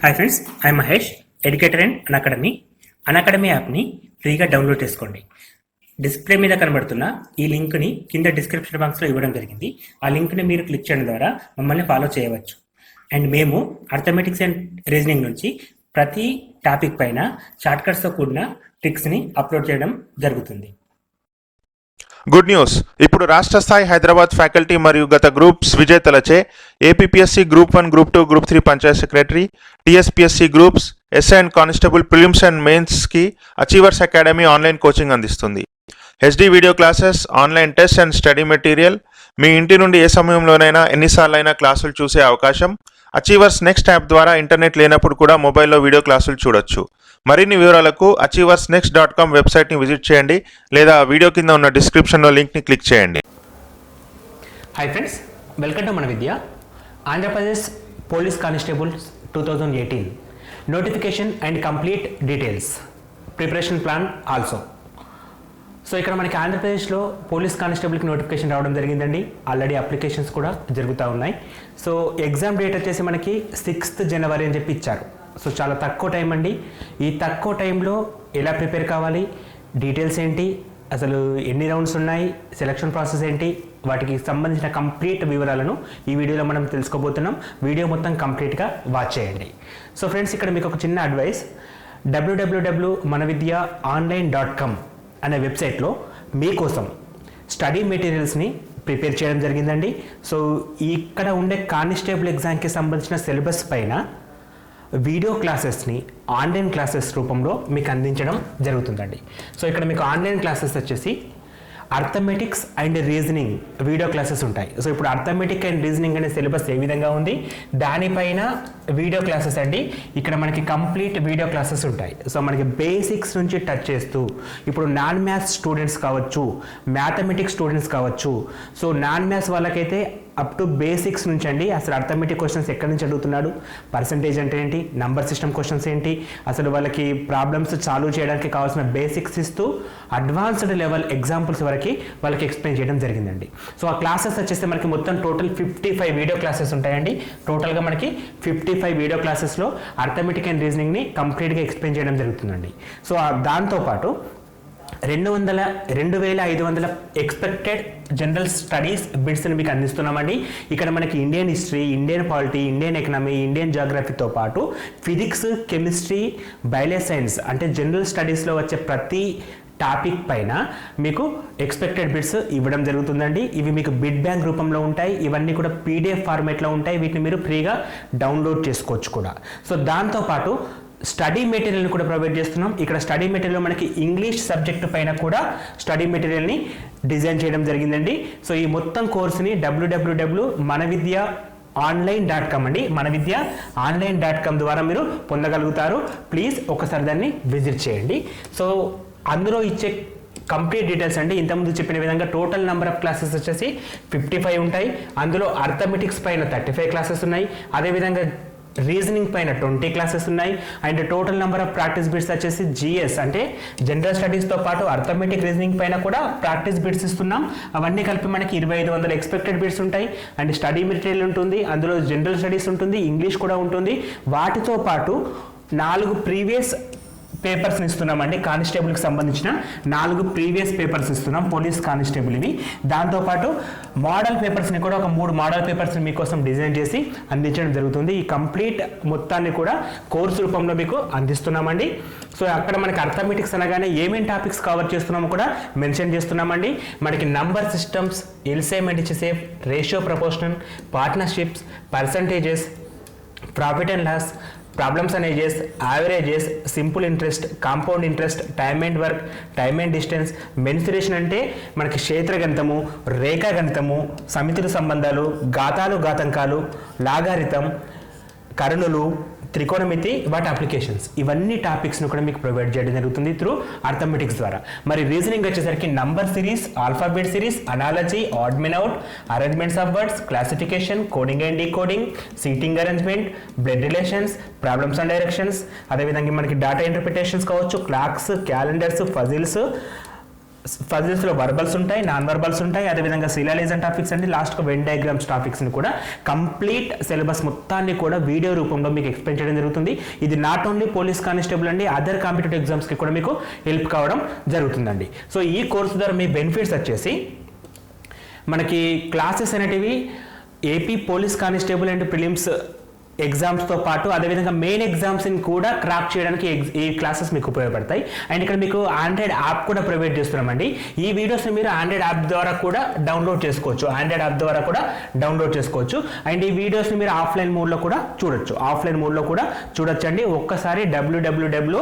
Hi friends, I Mahesh, educator and Unacademy యాప్ని ఫ్రీగా download చేసుకోండి. డిస్ప్లే మీద కనబడుతున్న ఈ లింక్ని కింద డిస్క్రిప్షన్ బాక్స్లో ఇవ్వడం జరిగింది. ఆ లింక్ని మీరు క్లిక్ చేయడం ద్వారా మమ్మల్ని ఫాలో చేయవచ్చు. అండ్ మేము అర్థమెటిక్స్ అండ్ రీజనింగ్ నుంచి ప్రతి టాపిక్ పైన షార్ట్కట్స్తో కూడిన ట్రిక్స్ని అప్లోడ్ చేయడం జరుగుతుంది. Good news! ఇప్పుడు రాష్ట్ర స్థాయి హైదరాబాద్ ఫ్యాకల్టీ మరియు గత గ్రూప్స్ విజేతలచే APPSC group 1, group 2, group 3 panchayat secretary, TSPSC groups, SI and constable prelims and మెయిన్స్కి అచీవర్స్ అకాడమీ ఆన్లైన్ కోచింగ్ అందిస్తుంది. HD video classes, online test and study material, మీ ఇంటి నుండి ఏ సమయంలోనైనా ఎన్నిసార్లైనా క్లాసులు చూసే అవకాశం, అచీవర్స్ నెక్స్ట్ యాప్ ద్వారా ఇంటర్నెట్ లేనప్పుడు కూడా మొబైల్లో వీడియో క్లాసులు చూడొచ్చు. మరిన్ని వివరాలకు achieversnext.com వెబ్సైట్ని విజిట్ చేయండి లేదా వీడియో కింద ఉన్న డిస్క్రిప్షన్లో లింక్ని క్లిక్ చేయండి. హాయ్ ఫ్రెండ్స్, వెల్కమ్ టు మన విద్య. Andhra Pradesh police constables 2018 notification and complete details, preparation plan also. So ఇక్కడ మనకి ఆంధ్రప్రదేశ్లో పోలీస్ కానిస్టేబుల్కి నోటిఫికేషన్ రావడం జరిగిందండి. ఆల్రెడీ అప్లికేషన్స్ కూడా జరుగుతూ ఉన్నాయి. సో ఎగ్జామ్ డేట్ వచ్చేసి మనకి 6th జనవరి అని చెప్పి ఇచ్చారు. సో చాలా తక్కువ టైం అండి. ఈ తక్కువ టైంలో ఎలా ప్రిపేర్ కావాలి, డీటెయిల్స్ ఏంటి, అసలు ఎన్ని రౌండ్స్ ఉన్నాయి, సెలక్షన్ ప్రాసెస్ ఏంటి, వాటికి సంబంధించిన కంప్లీట్ వివరాలను ఈ వీడియోలో మనం తెలుసుకోబోతున్నాం. వీడియో మొత్తం కంప్లీట్గా వాచ్ చేయండి. సో ఫ్రెండ్స్, ఇక్కడ మీకు ఒక చిన్న అడ్వైస్. www.manavidyaonline.com అనే వెబ్సైట్లో మీకోసం స్టడీ మెటీరియల్స్ని ప్రిపేర్ చేయడం జరిగిందండి. సో ఇక్కడ ఉండే కానిస్టేబుల్ ఎగ్జామ్కి సంబంధించిన సిలబస్ పైన వీడియో క్లాసెస్ని ఆన్లైన్ క్లాసెస్ రూపంలో మీకు అందించడం జరుగుతుందండి. సో ఇక్కడ మీకు ఆన్లైన్ క్లాసెస్ వచ్చేసి arithmetics and reasoning video classes ఉంటాయి. సో ఇప్పుడు అర్థమెటిక్ అండ్ రీజనింగ్ అనే సిలబస్ ఏ విధంగా ఉంది, దానిపైన వీడియో క్లాసెస్ అండి. ఇక్కడ మనకి కంప్లీట్ వీడియో క్లాసెస్ ఉంటాయి. సో మనకి బేసిక్స్ నుంచి టచ్ చేస్తూ ఇప్పుడు నాన్ మ్యాథ్స్ స్టూడెంట్స్ కావచ్చు, మ్యాథమెటిక్స్ స్టూడెంట్స్ కావచ్చు. సో నాన్ మ్యాథ్స్ వాళ్ళకైతే అప్ టు బేసిక్స్ నుంచి అండి, అసలు అర్థమెటిక్ క్వశ్చన్స్ ఎక్కడి నుంచి అడుగుతున్నాడు, పర్సంటేజ్ అంటే ఏంటి, నంబర్ సిస్టమ్ క్వశ్చన్స్ ఏంటి, అసలు వాళ్ళకి ప్రాబ్లమ్స్ సాల్వ్ చేయడానికి కావాల్సిన బేసిక్స్ ఇస్తూ అడ్వాన్స్డ్ లెవెల్ ఎగ్జాంపుల్స్ వరకు వాళ్ళకి ఎక్స్ప్లెయిన్ చేయడం జరిగిందండి. సో ఆ క్లాసెస్ వచ్చేస్తే మనకి మొత్తం టోటల్ 55 వీడియో క్లాసెస్ ఉంటాయండి. టోటల్గా మనకి 55 వీడియో క్లాసెస్లో అర్థమెటిక్ అండ్ రీజనింగ్ని కంప్లీట్గా ఎక్స్ప్లెయిన్ చేయడం జరుగుతుందండి. సో దాంతోపాటు 2,500 ఎక్స్పెక్టెడ్ జనరల్ స్టడీస్ బిట్స్ని మీకు అందిస్తున్నామండి. ఇక్కడ మనకి Indian history, Indian polity, Indian economy, Indian జాగ్రఫీతో పాటు ఫిజిక్స్, కెమిస్ట్రీ, బయాలజీ సైన్స్ అంటే జనరల్ స్టడీస్లో వచ్చే ప్రతి టాపిక్ పైన మీకు ఎక్స్పెక్టెడ్ బిట్స్ ఇవ్వడం జరుగుతుందండి. ఇవి మీకు బిట్ బ్యాంక్ రూపంలో ఉంటాయి. ఇవన్నీ కూడా పీడిఎఫ్ ఫార్మేట్లో ఉంటాయి. వీటిని మీరు ఫ్రీగా డౌన్లోడ్ చేసుకోవచ్చు కూడా. సో దాంతోపాటు స్టడీ మెటీరియల్ని కూడా ప్రొవైడ్ చేస్తున్నాం. ఇక్కడ స్టడీ మెటీరియల్ మనకి ఇంగ్లీష్ సబ్జెక్టు పైన కూడా స్టడీ మెటీరియల్ని డిజైన్ చేయడం జరిగిందండి. సో ఈ మొత్తం కోర్సుని www.manavidyaonline.com అండి, manavidyaonline.com ద్వారా మీరు పొందగలుగుతారు. ప్లీజ్ ఒకసారి దాన్ని విజిట్ చేయండి. సో అందులో ఇచ్చే కంప్లీట్ డీటెయిల్స్ అండి, ఇంతకుముందు చెప్పిన విధంగా టోటల్ నెంబర్ ఆఫ్ క్లాసెస్ వచ్చేసి 55 ఉంటాయి. అందులో అర్థమెటిక్స్ పైన 35 క్లాసెస్ ఉన్నాయి. అదేవిధంగా రీజనింగ్ పైన 20 క్లాసెస్ ఉన్నాయి. And total number of practice bits వచ్చేసి జిఎస్ అంటే జనరల్ స్టడీస్తో పాటు అర్థమెటిక్ రీజనింగ్ పైన కూడా ప్రాక్టీస్ బిట్స్ ఇస్తున్నాం. అవన్నీ కలిపి మనకి 2,500 ఎక్స్పెక్టెడ్ బిట్స్ ఉంటాయి. అండ్ స్టడీ మెటీరియల్ ఉంటుంది, అందులో జనరల్ స్టడీస్ ఉంటుంది, ఇంగ్లీష్ కూడా ఉంటుంది. వాటితో పాటు 4 ప్రీవియస్ పేపర్స్ని ఇస్తున్నామండి. కానిస్టేబుల్కి సంబంధించిన 4 ప్రీవియస్ పేపర్స్ ఇస్తున్నాం, పోలీస్ కానిస్టేబుల్ ఇవి. దాంతోపాటు మోడల్ పేపర్స్ని కూడా ఒక 3 మోడల్ పేపర్స్ని మీకోసం డిజైన్ చేసి అందించడం జరుగుతుంది. ఈ కంప్లీట్ మొత్తాన్ని కూడా కోర్సు రూపంలో మీకు అందిస్తున్నామండి. సో అక్కడ మనకి అర్థమెటిక్స్ అనగానే ఏమేమి టాపిక్స్ కవర్ చేస్తున్నామో కూడా మెన్షన్ చేస్తున్నామండి. మనకి number systems, LCM and HCF, ratio proportional, partnerships, percentages, profit and loss, problems and ages, averages, simple interest, compound interest, time and work, time and distance, mensuration అంటే మనకి క్షేత్రగణితము, రేఖాగణితము, సమితుల సంబంధాలు, ఘాతాలు, ఘాతాంకాలు, లాగారితం, కర్ణులు, త్రికోణమితి, వాటి అప్లికేషన్స్, ఇవన్నీ టాపిక్స్ను కూడా మీకు ప్రొవైడ్ చేయడం జరుగుతుంది త్రూ అర్థమెటిక్స్ ద్వారా. మరి రీజనింగ్ వచ్చేసరికి number series, alphabet series, analogy, odd men out, arrangements of words, classification, coding and decoding, seating arrangement, blood relations, problems and directions, అదేవిధంగా మనకి డేటా ఇంటర్ప్రిటేషన్స్ కావచ్చు, క్లాక్స్, క్యాలెండర్స్, ఫజిల్స్, పజిల్స్లో verbals ఉంటాయి, non వర్బల్స్ ఉంటాయి, అదేవిధంగా సిలాలిజం టాపిక్స్ అండి, లాస్ట్గా వెన్ డయాగ్రామ్స్ టాపిక్స్ని కూడా కంప్లీట్ సిలబస్ మొత్తాన్ని కూడా వీడియో రూపంలో మీకు ఎక్స్ప్లెయిన్ చేయడం జరుగుతుంది. ఇది నాట్ ఓన్లీ పోలీస్ కానిస్టేబుల్ అండి, అదర్ కాంపిటేటివ్ ఎగ్జామ్స్కి కూడా మీకు హెల్ప్ కావడం జరుగుతుందండి. సో ఈ కోర్సు ద్వారా మీ బెనిఫిట్స్ వచ్చేసి మనకి క్లాసెస్ అనేటివి AP police constable and prelims ఎగ్జామ్స్తో పాటు అదేవిధంగా మెయిన్ ఎగ్జామ్స్ని కూడా క్రాక్ చేయడానికి ఈ క్లాసెస్ మీకు ఉపయోగపడతాయి. అండ్ ఇక్కడ మీకు ఆండ్రాయిడ్ యాప్ కూడా ప్రొవైడ్ చేస్తున్నామండి. ఈ వీడియోస్ని మీరు ఆండ్రాయిడ్ యాప్ ద్వారా కూడా డౌన్లోడ్ చేసుకోవచ్చు, అండ్ ఈ వీడియోస్ని మీరు ఆఫ్లైన్ మోడ్లో కూడా చూడొచ్చు అండి. ఒక్కసారి www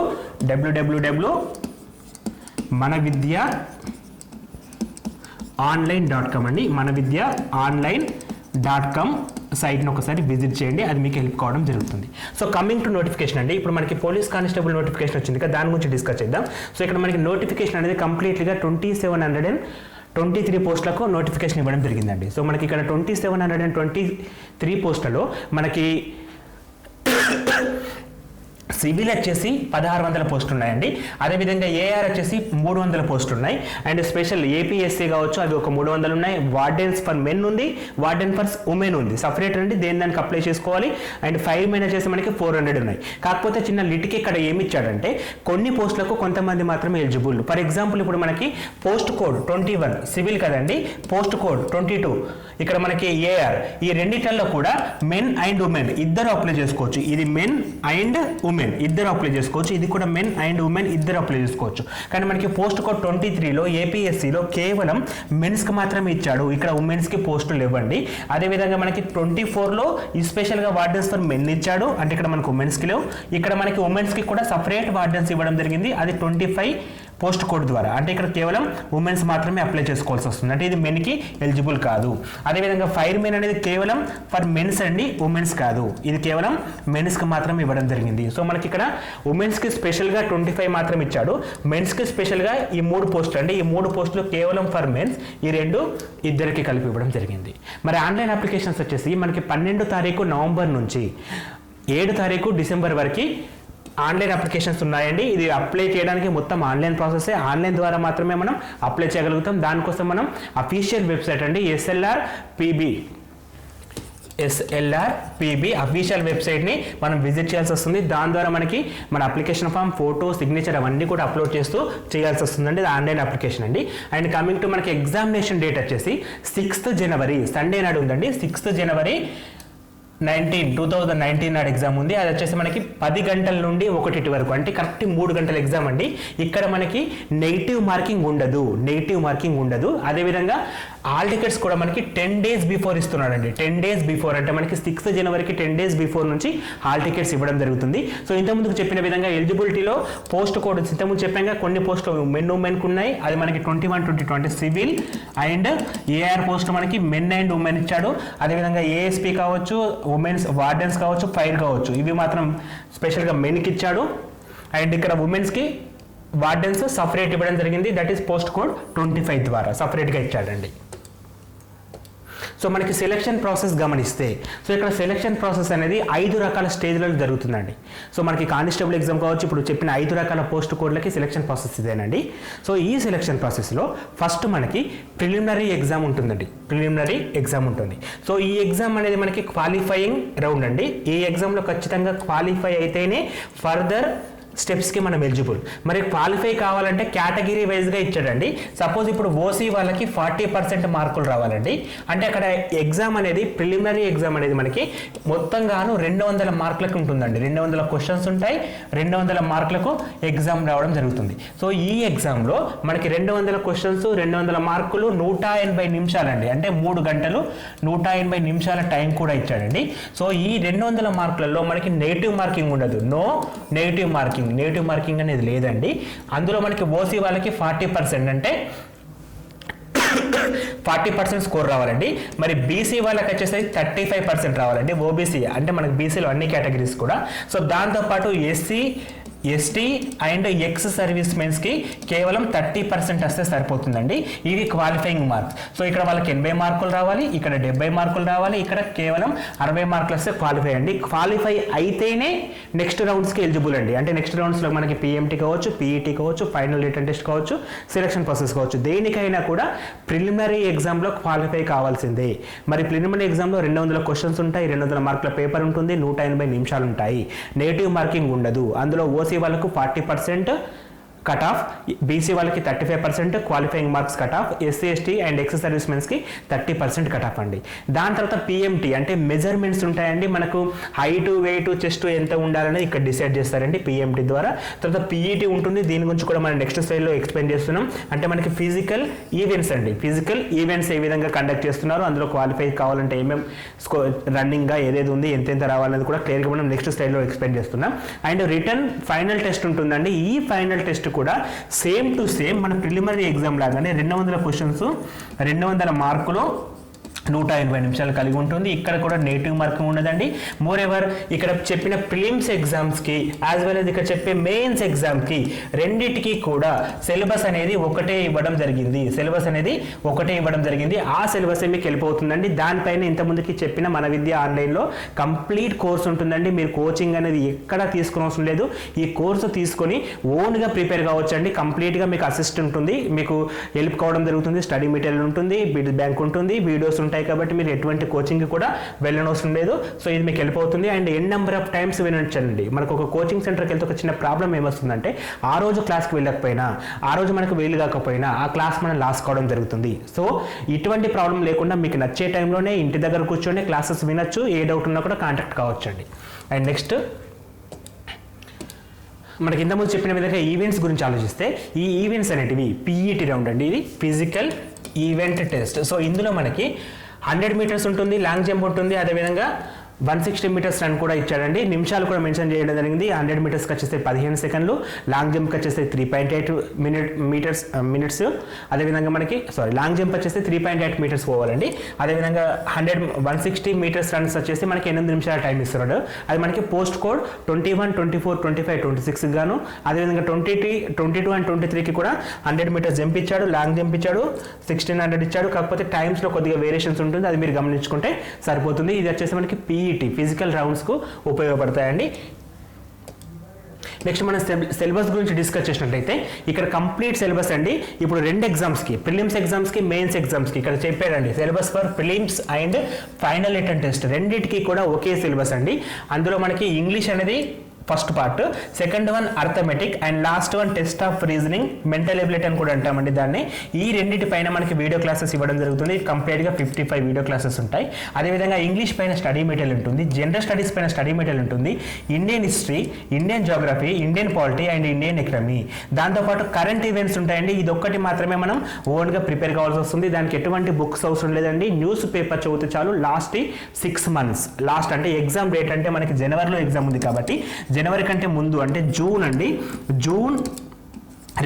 manavidyaonline.com అండి, manavidyaonline.com సైట్ని ఒకసారి విజిట్ చేయండి, అది మీకు హెల్ప్ కావడం జరుగుతుంది. సో కమింగ్ టు నోటిఫికేషన్ అండి, ఇప్పుడు మనకి పోలీస్ కానిస్టేబుల్ నోటిఫికేషన్ వచ్చింది కదా, దాని గురించి డిస్కస్ చేద్దాం. సో ఇక్కడ మనకి నోటిఫికేషన్ అనేది కంప్లీట్గా 2723 పోస్టులకు నోటిఫికేషన్ ఇవ్వడం జరిగిందండి. సో మనకి ఇక్కడ 2723 పోస్టులలో మనకి సివిల్ వచ్చేసి 1600 పోస్టులు ఉన్నాయండి, అదేవిధంగా ఏఆర్ వచ్చేసి 300 పోస్టులు ఉన్నాయి, అండ్ స్పెషల్ ఏపీఎస్సీ కావచ్చు అవి ఒక 300 ఉన్నాయి, వార్డెన్స్ ఫర్ మెన్ ఉంది, వార్డెన్ ఫర్ ఉమెన్ ఉంది, సపరేట్ అండి, దానికి అప్లై చేసుకోవాలి. అండ్ ఫైర్ మెన్ వచ్చేసి మనకి 400 ఉన్నాయి. కాకపోతే చిన్న లిట్కి ఇక్కడ ఏమి ఇచ్చాడంటే కొన్ని పోస్టులకు కొంతమంది మాత్రమే ఎలిజిబుల్. ఫర్ ఎగ్జాంపుల్ ఇప్పుడు మనకి పోస్ట్ కోడ్ 21 సివిల్ కదండి, పోస్ట్ కోడ్ 22 ఇక్కడ మనకి ఏఆర్, ఈ రెండిట్లలో కూడా మెన్ అండ్ ఉమెన్ ఇద్దరు అప్లై చేసుకోవచ్చు. ఇది మెన్ అండ్ ఉమెన్ ఇద్దరు అప్లై చేసుకోవచ్చు, ఇది కూడా మెన్ అండ్ ఉమెన్ ఇద్దరు అప్లై చేసుకోవచ్చు. కానీ మనకి పోస్ట్ కోడ్ 23లో ఏపీఎస్సీలో కేవలం మెన్స్కి మాత్రమే ఇచ్చాడు, ఇక్కడ ఉమెన్స్కి పోస్టులు ఇవ్వండి. అదేవిధంగా మనకి 24లో ఈ స్పెషల్గా వార్డెన్స్ ఫర్ మెన్ ఇచ్చాడు, అంటే ఇక్కడ మనకు ఉమెన్స్కి లేవు, ఇక్కడ మనకి ఉమెన్స్కి కూడా సపరేట్ వార్డెన్స్ ఇవ్వడం జరిగింది, అది 25 పోస్ట్ కోడ్ ద్వారా, అంటే ఇక్కడ కేవలం ఉమెన్స్ మాత్రమే అప్లై చేసుకోవాల్సి వస్తుంది, అంటే ఇది మెన్కి ఎలిజిబుల్ కాదు. అదేవిధంగా ఫైర్ మెన్ అనేది కేవలం ఫర్ మెన్స్ అండి, ఉమెన్స్ కాదు, ఇది కేవలం మెన్స్కి మాత్రమే ఇవ్వడం జరిగింది. సో మనకి ఇక్కడ ఉమెన్స్కి స్పెషల్గా 25 మాత్రం ఇచ్చాడు, మెన్స్కి స్పెషల్గా ఈ 3 పోస్టులు అండి, ఈ 3 పోస్టులు కేవలం ఫర్ మెన్స్, ఈ 2 ఇద్దరికి కలిపి ఇవ్వడం జరిగింది. మరి ఆన్లైన్ అప్లికేషన్స్ వచ్చేసి మనకి 12 తారీఖు నవంబర్ నుంచి 7 తారీఖు డిసెంబర్ వరకు ఆన్లైన్ అప్లికేషన్స్ ఉన్నాయండి. ఇది అప్లై చేయడానికి మొత్తం ఆన్లైన్ ప్రాసెసే, ఆన్లైన్ ద్వారా మాత్రమే మనం అప్లై చేయగలుగుతాం. దానికోసం మనం అఫీషియల్ వెబ్సైట్ అండి SLRPB అఫీషియల్ వెబ్సైట్ని మనం విజిట్ చేయాల్సి వస్తుంది. దాని ద్వారా మనకి మన అప్లికేషన్ ఫామ్, ఫోటో, సిగ్నేచర్ అవన్నీ కూడా అప్లోడ్ చేస్తూ చేయాల్సి వస్తుందండి. ఇది ఆన్లైన్ అప్లికేషన్ అండి. అండ్ కమింగ్ టు మనకి ఎగ్జామినేషన్ డేట్ వచ్చేసి 6th జనవరి సండే నాడు ఉందండి. 6th జనవరి 2019 నాడు ఎగ్జామ్ ఉంది. అది వచ్చేసి మనకి 10 గంటల నుండి 1 వరకు, అంటే కరెక్ట్ 3 గంటల ఎగ్జామ్ అండి. ఇక్కడ మనకి నెగిటివ్ మార్కింగ్ ఉండదు. అదేవిధంగా ఆల్ టికెట్స్ కూడా మనకి 10 days బిఫోర్ ఇస్తున్నాడండి. 10 days బిఫోర్ అంటే మనకి 6th జనవరికి 10 days బిఫోర్ నుంచి హాల్ టికెట్స్ ఇవ్వడం జరుగుతుంది. సో ఇంతకుముందుకు చెప్పిన విధంగా ఎలిజిబిలిటీలో పోస్ట్ కోడ్ ఇంతకుముందు చెప్పాక కొన్ని పోస్టులు మెన్ ఉమెన్కి ఉన్నాయి, అది మనకి 21, 22 అంటే సివిల్ అండ్ ఏఆర్ పోస్ట్ మనకి మెన్ అండ్ ఉమెన్ ఇచ్చాడు. అదేవిధంగా ఏఎస్పీ కావచ్చు, ఉమెన్స్ వార్డెన్స్ కావచ్చు, ఫైర్ కావచ్చు, ఇవి మాత్రం స్పెషల్గా మెన్కి ఇచ్చాడు. అండ్ ఇక్కడ ఉమెన్స్కి వార్డెన్స్ సపరేట్ ఇవ్వడం జరిగింది, దట్ ఈస్ పోస్ట్ కోడ్ 25 ద్వారా సపరేట్గా ఇచ్చాడండి. సో మనకి సెలక్షన్ ప్రాసెస్ గమనిస్తే, సో ఇక్కడ సెలక్షన్ ప్రాసెస్ అనేది 5 రకాల స్టేజ్లలో జరుగుతుందండి. సో మనకి కానిస్టేబుల్ ఎగ్జామ్ కావచ్చు, ఇప్పుడు చెప్పిన 5 రకాల పోస్ట్ కోడ్లకి సెలక్షన్ ప్రాసెస్ ఇదేనండి. సో ఈ సెలక్షన్ ప్రాసెస్లో ఫస్ట్ మనకి ప్రిలిమినరీ ఎగ్జామ్ ఉంటుంది. సో ఈ ఎగ్జామ్ అనేది మనకి క్వాలిఫైయింగ్ రౌండ్ అండి. ఈ ఎగ్జామ్లో ఖచ్చితంగా క్వాలిఫై అయితేనే ఫర్దర్ స్టెప్స్కి మనం ఎలిజిబుల్. మరి క్వాలిఫై కావాలంటే కేటగిరీ వైజ్గా ఇచ్చాడండి. సపోజ్ ఇప్పుడు ఓసీ వాళ్ళకి 40% మార్కులు రావాలండి, అంటే అక్కడ ఎగ్జామ్ అనేది ప్రిలిమినరీ ఎగ్జామ్ అనేది మనకి మొత్తంగాను 200 మార్కులకు ఉంటుందండి. 200 క్వశ్చన్స్ ఉంటాయి, 200 మార్కులకు ఎగ్జామ్ రావడం జరుగుతుంది. సో ఈ ఎగ్జామ్లో మనకి 200 క్వశ్చన్స్, 200 మార్కులు, 180 నిమిషాలండి, అంటే 3 గంటలు 180 నిమిషాల టైం కూడా ఇచ్చాడండి. సో ఈ 200 మార్కులలో మనకి నెగిటివ్ మార్కింగ్ ఉండదు, నో నెగిటివ్ మార్కింగ్ అనేది లేదండి. అందులో మనకి ఓసీ వాళ్ళకి 40% అంటే 40% స్కోర్ రావాలండి. మరి బీసీ వాళ్ళకి వచ్చేసరికి 35% రావాలండి. ఓబీసీ అంటే మనకి బీసీలో అన్ని కేటగిరీస్ కూడా. సో దాంతోపాటు SC ST and ex service మెన్స్కి కేవలం 30% వస్తే సరిపోతుందండి. ఇది క్వాలిఫైయింగ్ మార్క్స్. సో ఇక్కడ వాళ్ళకి 80 మార్కులు రావాలి, ఇక్కడ 70 మార్కులు రావాలి, ఇక్కడ కేవలం 60 మార్కులు వస్తే క్వాలిఫై అండి. క్వాలిఫై అయితేనే నెక్స్ట్ రౌండ్స్కి ఎలిజిబుల్ అండి. అంటే నెక్స్ట్ రౌండ్స్లో మనకి పిఎంటీ కావచ్చు, పీఈటీ కావచ్చు, ఫైనల్ రిటన్ టెస్ట్ కావచ్చు, సెలక్షన్ ప్రాసెస్ కావచ్చు, దేనికైనా కూడా ప్రిలిమినరీ ఎగ్జామ్లో క్వాలిఫై కావాల్సిందే. మరి ప్రిలిమినరీ ఎగ్జామ్లో 200 క్వశ్చన్స్ ఉంటాయి, 200 మార్కుల పేపర్ ఉంటుంది, 180 నిమిషాలు ఉంటాయి. నెగిటివ్ మార్కింగ్ ఉండదు. అందులో ఓసీ వాళ్ళకు 40% కట్ ఆఫ్, బీసీ వాళ్ళకి 35% qualifying marks cut off, SC ST and ex service మెన్స్కి 30% కట్ ఆఫ్ అండి. దాని తర్వాత పిఎంటీ అంటే మెజర్మెంట్స్ ఉంటాయండి. మనకు హైట్, వెయిట్, చెస్ట్ ఎంత ఉండాలనేది ఇక్కడ డిసైడ్ చేస్తారండి పిఎంటీ ద్వారా. తర్వాత పిఈటీ ఉంటుంది, దీని గురించి కూడా మనం నెక్స్ట్ స్లైడ్లో ఎక్స్ప్లెయిన్ చేస్తున్నాం. అంటే మనకి ఫిజికల్ ఈవెంట్స్ అండి. ఫిజికల్ ఈవెంట్స్ ఏ విధంగా కండక్ట్ చేస్తున్నారు, అందులో క్వాలిఫై కావాలంటే ఏమేమి రన్నింగ్గా ఏదేది ఉంది, ఎంతెంత రావాలనేది కూడా క్లియర్గా మనం నెక్స్ట్ స్లైడ్లో ఎక్స్ప్లెయిన్ చేస్తున్నాం. అండ్ రిటర్న్ ఫైనల్ టెస్ట్ ఉంటుందండి. ఈ ఫైనల్ టెస్ట్ కూడా సేమ్ టు సేమ్ మన ప్రిలిమినరీ ఎగ్జామ్ లాగానే 200 క్వశ్చన్స్, 200 మార్కులు, 180 నిమిషాలు కలిగి ఉంటుంది. ఇక్కడ కూడా నెగిటివ్ మార్కింగ్ ఉండదండి. మోర్ ఎవర్ ఇక్కడ చెప్పిన ప్రిలిమ్స్ ఎగ్జామ్స్కి యాజ్ వెల్ as ఇక్కడ చెప్పే మెయిన్స్ ఎగ్జామ్కి రెండిటికి కూడా సిలబస్ అనేది ఒకటే ఇవ్వడం జరిగింది. ఆ సిలబస్ మీకు వెళ్ళిపోతుందండి. దానిపైన ఇంతకుముందుకి చెప్పిన మన విద్య ఆన్లైన్లో కంప్లీట్ కోర్స్ ఉంటుందండి. మీరు కోచింగ్ అనేది ఎక్కడ తీసుకుని అవసరం లేదు. ఈ కోర్సు తీసుకొని ఓన్గా ప్రిపేర్ కావచ్చు అండి. కంప్లీట్గా మీకు అసిస్ట్ ఉంటుంది, మీకు హెల్ప్ కావడం జరుగుతుంది. స్టడీ మెటీరియల్ ఉంటుంది, బిడ్ బ్యాంక్ ఉంటుంది, వీడియోస్ ఉంటాయి. కాబట్టి మీరు ఎటువంటి కోచింగ్ కూడా వెళ్ళనవసరం లేదు. సో ఇది మీకు వెళ్ళిపోతుంది. And N number of times వినొచ్చండి. మనకు ఒక కోచింగ్ సెంటర్కి వెళ్తే ఒక చిన్న ప్రాబ్లం ఏమొస్తుందంటే ఆ రోజు క్లాస్కి వెళ్ళకపోయినా, ఆ రోజు మనకు వీలు కాకపోయినా ఆ క్లాస్ మనం లాస్ కావడం జరుగుతుంది. సో ఇటువంటి ప్రాబ్లం లేకుండా మీకు నచ్చే టైంలోనే ఇంటి దగ్గర కూర్చొని క్లాసెస్ వినొచ్చు. ఏ డౌట్ ఉన్నా కూడా కాంటాక్ట్ కావచ్చు అండి. అండ్ నెక్స్ట్ మనకి ఇంతకుముందు చెప్పిన విధంగా ఈవెంట్స్ గురించి ఆలోచిస్తే ఈ ఈవెంట్స్ అనేటివి పీఈటీ రౌండ్ అండి. ఇది ఫిజికల్ ఈవెంట్ టెస్ట్. సో ఇందులో మనకి 100 మీటర్స్ ఉంటుంది, లాంగ్ జంప్ ఉంటుంది, అదేవిధంగా 160 మీటర్స్ రన్ కూడా ఇచ్చాడండి. నిమిషాలు కూడా మెన్షన్ చేయడం జరిగింది. 100 మీటర్స్కి వచ్చేస్తే 15 సెకండ్లు, లాంగ్ జంప్కి వచ్చేస్తే 3.8 మినిట్స్, అదేవిధంగా మనకి లాంగ్ జంప్ వచ్చేస్తే 3.8 మీటర్స్ పోవాలండి. అదేవిధంగా 160 మీటర్స్ రన్స్ వచ్చేసి మనకి 8 నిమిషాల టైం ఇస్తున్నాడు. అది మనకి పోస్ట్ కోడ్ 21, 24, 25, 26 గాను, అదేవిధంగా 22 అండ్ 23కి కూడా 100 మీటర్స్ జంప్ ఇచ్చాడు, లాంగ్ జంప్ ఇచ్చాడు, 1600 ఇచ్చాడు. కాకపోతే టైమ్స్లో కొద్దిగా వేరియేషన్స్ ఉంటుంది, అది మీరు గమనించుకుంటే సరిపోతుంది. ఇది వచ్చేసి మనకి ఫిజికల్ రౌండ్స్కు ఉపయోగపడతాయండి. నెక్స్ట్ మనం సిలబస్ గురించి డిస్కస్ చేసినట్లయితే ఇక్కడ కంప్లీట్ సిలబస్ అండి. ఇప్పుడు 2 ఎగ్జామ్స్కి, ప్రిలిమ్స్ ఎగ్జామ్స్కి, మెయిన్స్ ఎగ్జామ్స్కి ఇక్కడ చెప్పాడండి syllabus for prelims and final written test. రెండింటికి కూడా ఒకే సిలబస్ అండి. అందులో మనకి ఇంగ్లీష్ అనేది first part, second one arithmetic and last one test of reasoning, mental ability అని కూడా అంటామండి దాన్ని. ఈ రెండింటి పైన మనకి వీడియో క్లాసెస్ ఇవ్వడం జరుగుతుంది. కంప్లీట్గా 55 వీడియో క్లాసెస్ ఉంటాయి. అదేవిధంగా ఇంగ్లీష్ పైన స్టడీ మెటీరియల్ ఉంటుంది, జనరల్ స్టడీస్ పైన స్టడీ మెటీరియల్ ఉంటుంది, Indian history, Indian geography, Indian polity and Indian economy. దాంతోపాటు కరెంట్ ఈవెంట్స్ ఉంటాయండి. ఇది ఒక్కటి మాత్రమే మనం ఓన్గా ప్రిపేర్ కావాల్సి వస్తుంది. దానికి ఎటువంటి బుక్స్ అవసరం లేదండి. న్యూస్ పేపర్ చదివితే చాలు. లాస్ట్ 6 months, లాస్ట్ అంటే ఎగ్జామ్ డేట్ అంటే మనకి జనవరిలో ఎగ్జామ్ ఉంది కాబట్టి జనవరి కంటే ముందు అంటే జూన్ అండి, జూన్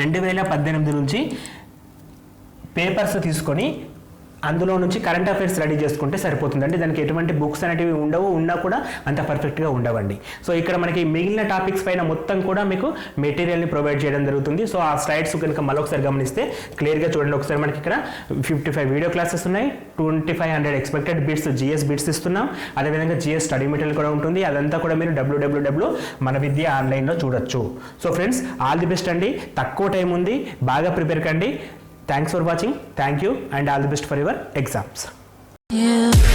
2018 నుంచి పేపర్స్ తీసుకొని అందులో నుంచి కరెంట్ అఫైర్స్ రెడీ చేసుకుంటే సరిపోతుందండి. దానికి ఎటువంటి బుక్స్ అనేటివి ఉండవు, ఉన్నా కూడా అంత పర్ఫెక్ట్గా ఉండవండి. సో ఇక్కడ మనకి మిగిలిన టాపిక్స్ పైన మొత్తం కూడా మీకు మెటీరియల్ని ప్రొవైడ్ చేయడం జరుగుతుంది. సో ఆ స్లైడ్స్ కనుక మరొకసారి గమనిస్తే క్లియర్గా చూడండి. ఒకసారి మనకి ఇక్కడ 55 వీడియో క్లాసెస్ ఉన్నాయి, 2500 ఎక్స్పెక్టెడ్ బిట్స్, జిఎస్ బిట్స్ ఇస్తున్నాం. అదేవిధంగా జిఎస్ స్టడీ మెటీరియల్ కూడా ఉంటుంది. అదంతా కూడా మీరు www మన విద్య ఆన్లైన్లో చూడొచ్చు. So friends, all the best అండి. తక్కువ టైం ఉంది, బాగా ప్రిపేర్ కండి. Thanks for watching. Thank you and all the best for your exams. Yeah.